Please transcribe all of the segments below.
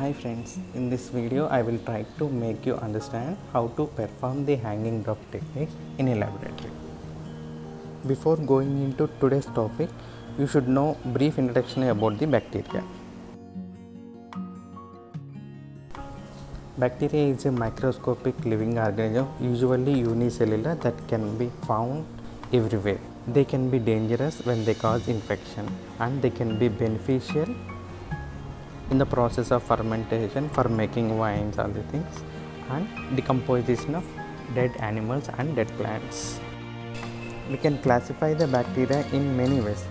Hi friends, in this video I will try to make you understand how to perform the hanging drop technique in a laboratory. Before going into today's topic, you should know brief introduction about the bacteria. Bacteria is a microscopic living organism, usually unicellular, that can be found everywhere. They can be dangerous when they cause infection, and they can be beneficial in the process of fermentation for making wines, all the things, and decomposition of dead animals and dead plants. We can classify the bacteria in many ways,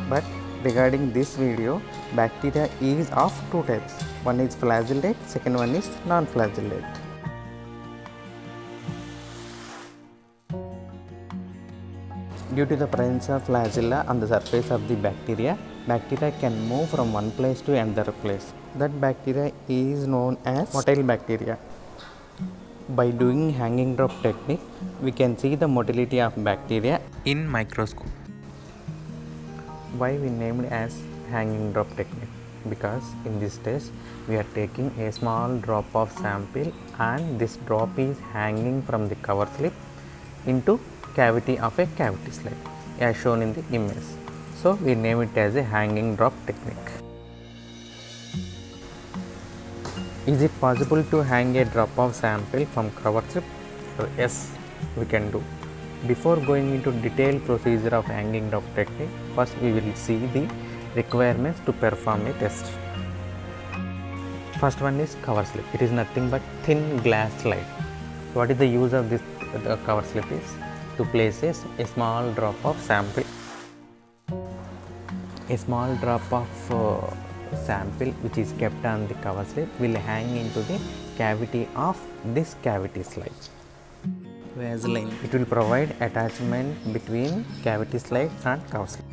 but regarding this video, bacteria is of two types. One is flagellate, second one is non-flagellate. Due to the presence of flagella on the surface of the bacteria can move from one place to another place. That bacteria is known as motile bacteria. By doing hanging drop technique, we can see the motility of bacteria in microscope. Why we named as hanging drop technique? Because in this test we are taking a small drop of sample and this drop is hanging from the cover slip into cavity of a cavity slide as shown in the image. So we name it as a hanging drop technique. Is it possible to hang a drop of sample from cover slip? Yes, we can do. Before going into detailed procedure of hanging drop technique, first we will see the requirements to perform a test. First one is cover slip. It is nothing but thin glass slide. What is the use of this cover slip is to place a small drop of sample. A small drop of sample which is kept on the cover slip will hang into the cavity of this cavity slide. Vaseline. It will provide attachment between cavity slide and cover slip.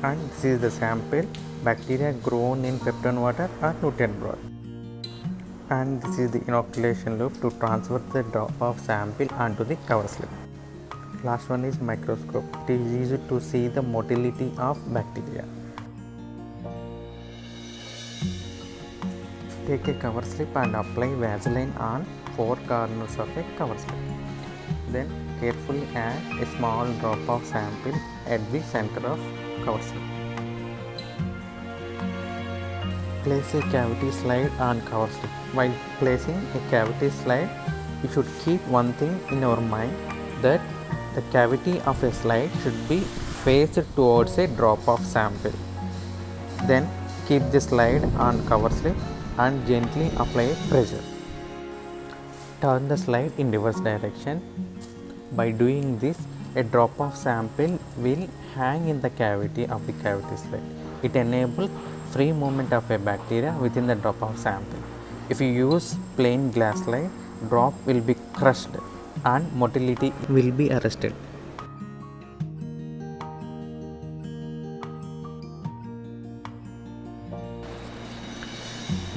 And this is the sample, bacteria grown in peptone water or nutrient broth. And this is the inoculation loop to transfer the drop of sample onto the cover slip. Last one is microscope. It is used to see the motility of bacteria. Take a cover slip and apply Vaseline on four corners of a cover slip. Then carefully add a small drop of sample at the center of cover slip. Place a cavity slide on cover slip. While placing a cavity slide, you should keep one thing in your mind, that the cavity of a slide should be faced towards a drop of sample. Then keep the slide on cover slip and gently apply pressure. Turn the slide in reverse direction. By doing this, a drop of sample will hang in the cavity of the cavity slide. It enables free movement of a bacteria within the drop of sample. If you use plain glass slide, drop will be crushed and motility will be arrested.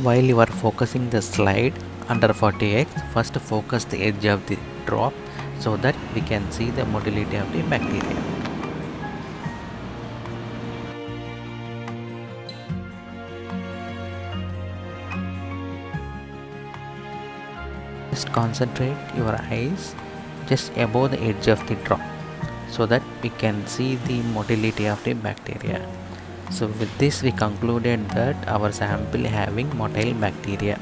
While you are focusing the slide under 40x, first focus the edge of the drop so that we can see the motility of the bacteria. Just concentrate your eyes just above the edge of the drop so that we can see the motility of the bacteria. So with this we concluded that our sample having motile bacteria.